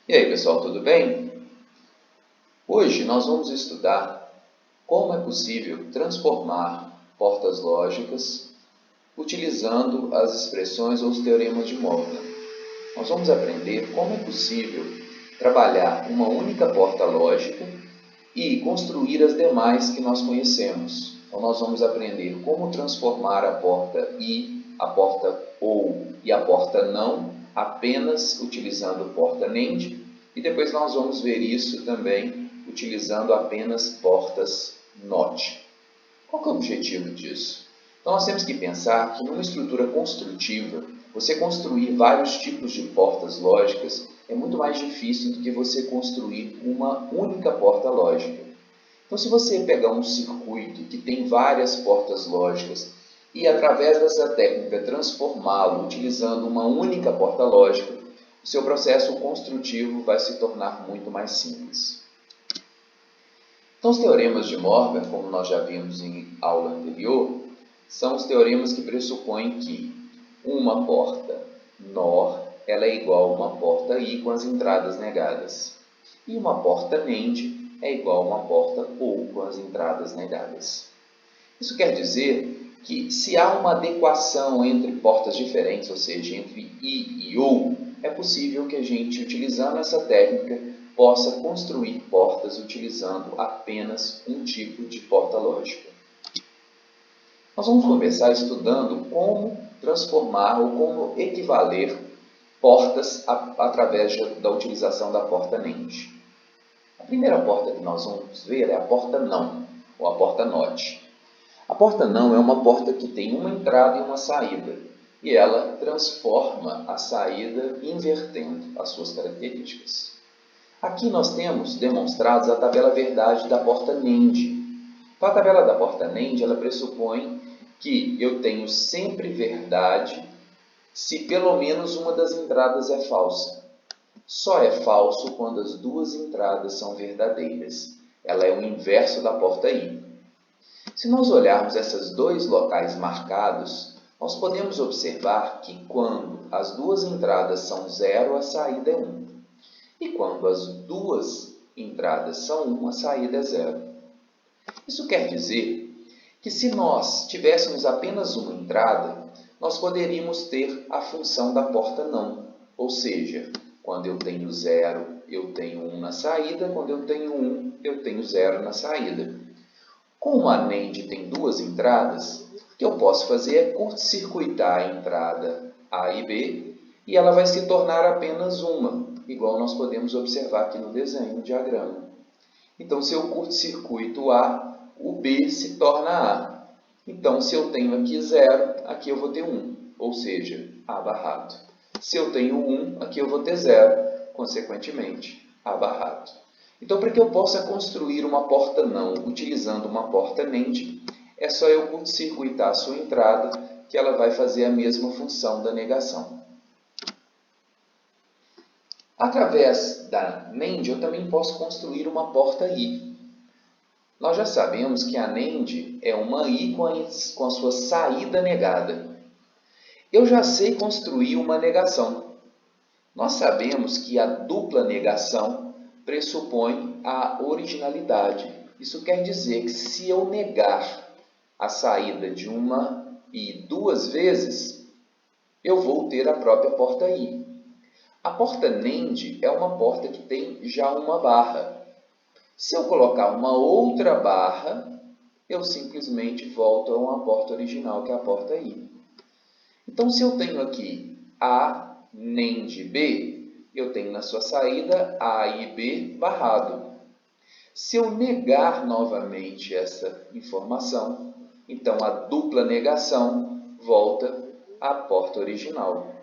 E aí, pessoal, tudo bem? Hoje nós vamos estudar como é possível transformar portas lógicas utilizando as expressões ou os teoremas de Morgan. Nós vamos aprender como é possível trabalhar uma única porta lógica e construir as demais que nós conhecemos. Então, nós vamos aprender como transformar a porta I, a porta OU e a porta NÃO apenas utilizando porta NAND, e depois nós vamos ver isso também utilizando apenas portas NOT. Qual que é o objetivo disso? Então, nós temos que pensar que numa estrutura construtiva, você construir vários tipos de portas lógicas é muito mais difícil do que você construir uma única porta lógica. Então, se você pegar um circuito que tem várias portas lógicas e, através dessa técnica, transformá-lo utilizando uma única porta lógica, o seu processo construtivo vai se tornar muito mais simples. Então, os teoremas de Morgan, como nós já vimos em aula anterior, são os teoremas que pressupõem que uma porta NOR ela é igual a uma porta I com as entradas negadas, e uma porta NAND é igual a uma porta OU com as entradas negadas. Isso quer dizer que, se há uma adequação entre portas diferentes, ou seja, entre I e OU, é possível que a gente, utilizando essa técnica, possa construir portas utilizando apenas um tipo de porta lógica. Nós vamos começar estudando como transformar ou como equivaler portas através da utilização da porta NAND. A primeira porta que nós vamos ver é a porta NÃO, ou a porta NOT. A porta NÃO é uma porta que tem uma entrada e uma saída, e ela transforma a saída invertendo as suas características. Aqui nós temos demonstrados a tabela verdade da porta NAND. Então, a tabela da porta NAND ela pressupõe que eu tenho sempre verdade se pelo menos uma das entradas é falsa. Só é falso quando as duas entradas são verdadeiras. Ela é o inverso da porta I. Se nós olharmos esses dois locais marcados, nós podemos observar que quando as duas entradas são 0, a saída é 1. E quando as duas entradas são 1, a saída é 0. Isso quer dizer que, se nós tivéssemos apenas uma entrada, nós poderíamos ter a função da porta NÃO, ou seja, quando eu tenho 0, eu tenho 1 na saída, quando eu tenho 1, eu tenho 0 na saída. Como a NAND tem duas entradas, o que eu posso fazer é curto-circuitar a entrada A e B, e ela vai se tornar apenas uma, igual nós podemos observar aqui no desenho, no diagrama. Então, se eu curto-circuito A, o B se torna A. Então, se eu tenho aqui 0, aqui eu vou ter 1, ou seja, A barrado. Se eu tenho 1, aqui eu vou ter 0, consequentemente, A barrado. Então, para que eu possa construir uma porta NÃO utilizando uma porta NAND, é só eu curto-circuitar a sua entrada, que ela vai fazer a mesma função da negação. Através da NAND, eu também posso construir uma porta I. Nós já sabemos que a NAND é uma I com a sua saída negada. Eu já sei construir uma negação. Nós sabemos que a dupla negação pressupõe a originalidade. Isso quer dizer que, se eu negar a saída de uma I duas vezes, eu vou ter a própria porta I. A porta NAND é uma porta que tem já uma barra. Se eu colocar uma outra barra, eu simplesmente volto a uma porta original, que é a porta I. Então, se eu tenho aqui A, NAND, B, eu tenho na sua saída A e B barrado. Se eu negar novamente essa informação, então a dupla negação volta à porta original.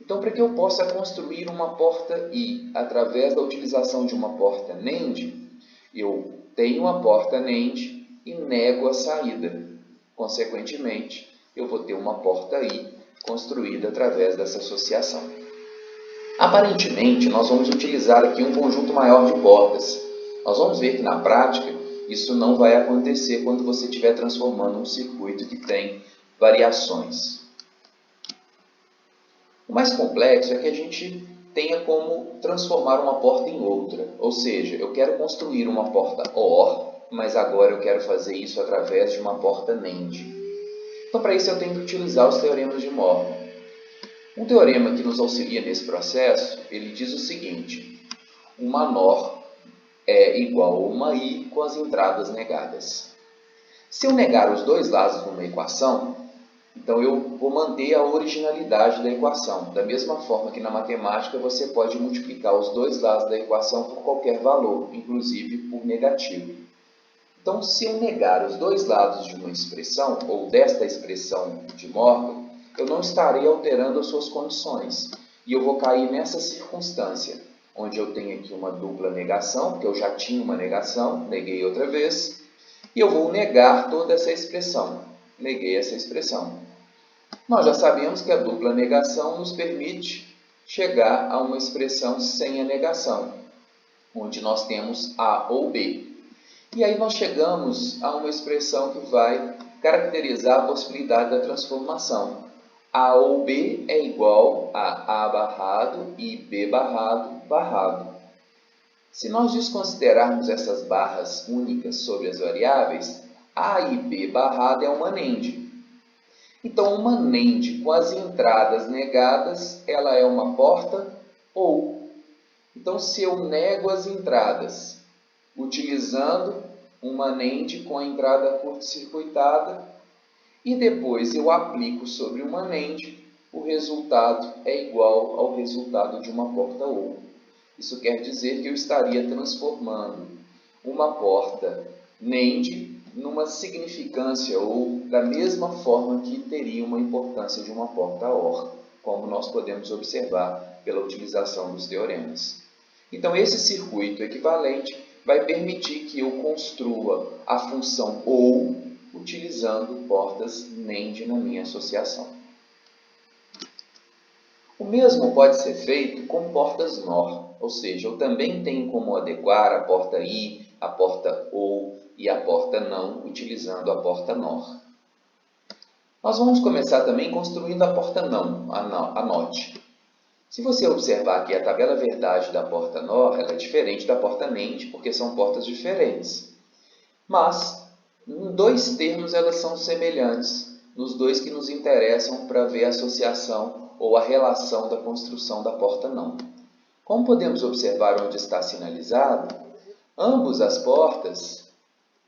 Então, para que eu possa construir uma porta I através da utilização de uma porta NAND, eu tenho a porta NAND e nego a saída. Consequentemente, eu vou ter uma porta I construída através dessa associação. Aparentemente, nós vamos utilizar aqui um conjunto maior de portas. Nós vamos ver que, na prática, isso não vai acontecer quando você estiver transformando um circuito que tem variações. O mais complexo é que a gente tenha como transformar uma porta em outra. Ou seja, eu quero construir uma porta OR, mas agora eu quero fazer isso através de uma porta NAND. Então, para isso eu tenho que utilizar os teoremas de Morgan. Um teorema que nos auxilia nesse processo, ele diz o seguinte: uma NOR é igual a uma I com as entradas negadas. Se eu negar os dois lados de uma equação, então eu vou manter a originalidade da equação. Da mesma forma que na matemática você pode multiplicar os dois lados da equação por qualquer valor, inclusive por negativo. Então, se eu negar os dois lados de uma expressão, ou desta expressão de Morgan, eu não estarei alterando as suas condições. E eu vou cair nessa circunstância, onde eu tenho aqui uma dupla negação, porque eu já tinha uma negação, neguei outra vez, e eu vou negar toda essa expressão. Neguei essa expressão. Nós já sabemos que a dupla negação nos permite chegar a uma expressão sem a negação, onde nós temos A ou B. E aí nós chegamos a uma expressão que vai caracterizar a possibilidade da transformação. A ou B é igual a barrado e B barrado barrado. Se nós desconsiderarmos essas barras únicas sobre as variáveis, A e B barrado é uma NAND. Então, uma NAND com as entradas negadas, ela é uma porta OR. Então, se eu nego as entradas utilizando uma NAND com a entrada curto-circuitada e depois eu aplico sobre uma NAND, o resultado é igual ao resultado de uma porta OR. Isso quer dizer que eu estaria transformando uma porta NAND numa significância ou da mesma forma que teria uma importância de uma porta OR, como nós podemos observar pela utilização dos teoremas. Então, esse circuito equivalente vai permitir que eu construa a função OR utilizando portas NAND na minha associação. O mesmo pode ser feito com portas NOR, ou seja, eu também tenho como adequar a porta I, a porta OR e a porta NÃO utilizando a porta NOR. Nós vamos começar também construindo a porta NÃO, a NOT. Se você observar aqui a tabela verdade da porta NOR, ela é diferente da porta NAND, porque são portas diferentes. Mas, em dois termos, elas são semelhantes, nos dois que nos interessam para ver a associação ou a relação da construção da porta NÃO. Como podemos observar onde está sinalizado, ambas as portas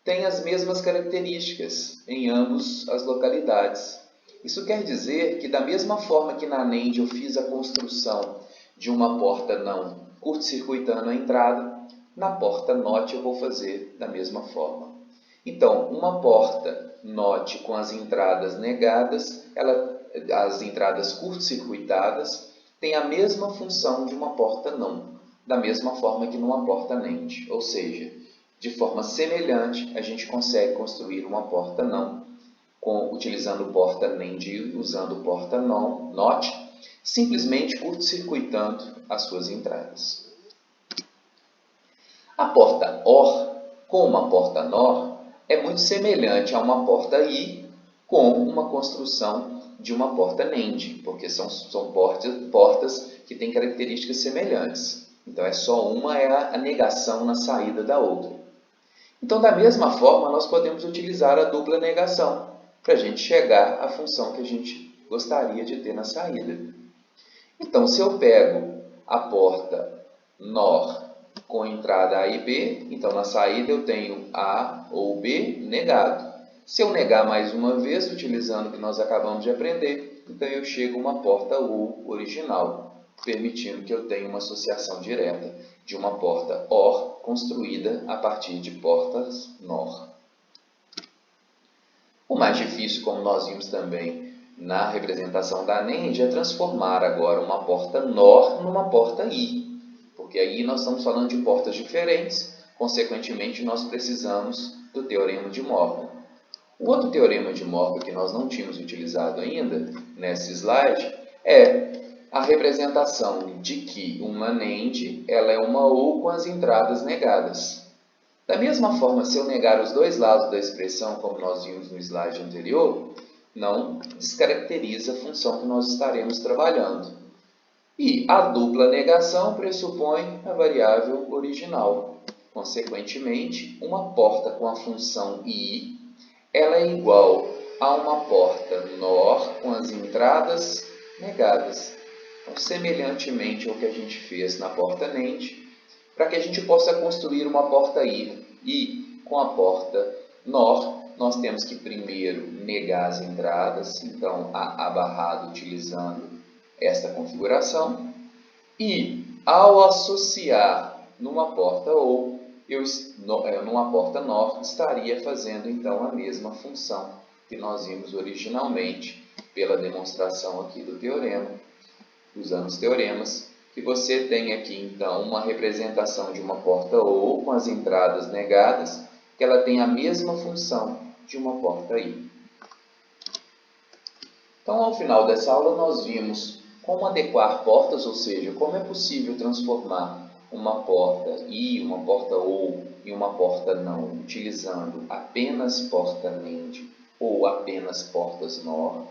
têm as mesmas características em ambas as localidades. Isso quer dizer que, da mesma forma que na NAND eu fiz a construção de uma porta NÃO curto-circuitando a entrada, na porta NOT eu vou fazer da mesma forma. Então, uma porta NOT com as entradas negadas, as entradas curto-circuitadas, tem a mesma função de uma porta NÃO, da mesma forma que numa porta NAND. Ou seja, de forma semelhante, a gente consegue construir uma porta NÃO utilizando porta NAND usando porta NOT, simplesmente curto-circuitando as suas entradas. A porta OR com uma porta NOR é muito semelhante a uma porta I com uma construção de uma porta NAND, porque são portas que têm características semelhantes. Então, é só uma é a negação na saída da outra. Então, da mesma forma, nós podemos utilizar a dupla negação para a gente chegar à função que a gente gostaria de ter na saída. Então, se eu pego a porta NOR com entrada A e B, então na saída eu tenho A ou B negado. Se eu negar mais uma vez, utilizando o que nós acabamos de aprender, então eu chego a uma porta OR original, permitindo que eu tenha uma associação direta de uma porta OR construída a partir de portas NOR. O mais difícil, como nós vimos também na representação da NAND, é transformar agora uma porta NOR numa porta I, porque aí nós estamos falando de portas diferentes, consequentemente nós precisamos do teorema de Morgan. O outro teorema de Morgan que nós não tínhamos utilizado ainda nesse slide é a representação de que uma NAND ela é uma OR com as entradas negadas. Da mesma forma, se eu negar os dois lados da expressão, como nós vimos no slide anterior, não descaracteriza a função que nós estaremos trabalhando. E a dupla negação pressupõe a variável original. Consequentemente, uma porta com a função I ela é igual a uma porta NOR com as entradas negadas. Então, semelhantemente ao que a gente fez na porta NAND, para que a gente possa construir uma porta I com a porta NOR, nós temos que primeiro negar as entradas, então a barrado utilizando esta configuração, e ao associar numa porta OR, numa porta NOR, estaria fazendo então a mesma função que nós vimos originalmente pela demonstração aqui do teorema, usando os teoremas, que você tem aqui então uma representação de uma porta OR com as entradas negadas, que ela tem a mesma função de uma porta I. Então, ao final dessa aula, nós vimos como adequar portas, ou seja, como é possível transformar uma porta I, uma porta OR em uma porta não, utilizando apenas porta NAND ou apenas portas NOR.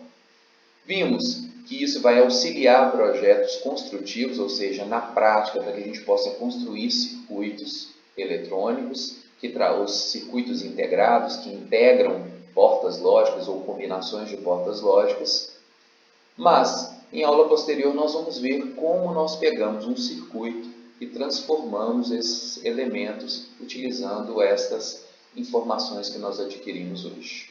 Vimos que isso vai auxiliar projetos construtivos, ou seja, na prática, para que a gente possa construir circuitos eletrônicos, os circuitos integrados que integram portas lógicas ou combinações de portas lógicas. Mas, em aula posterior, nós vamos ver como nós pegamos um circuito e transformamos esses elementos utilizando estas informações que nós adquirimos hoje.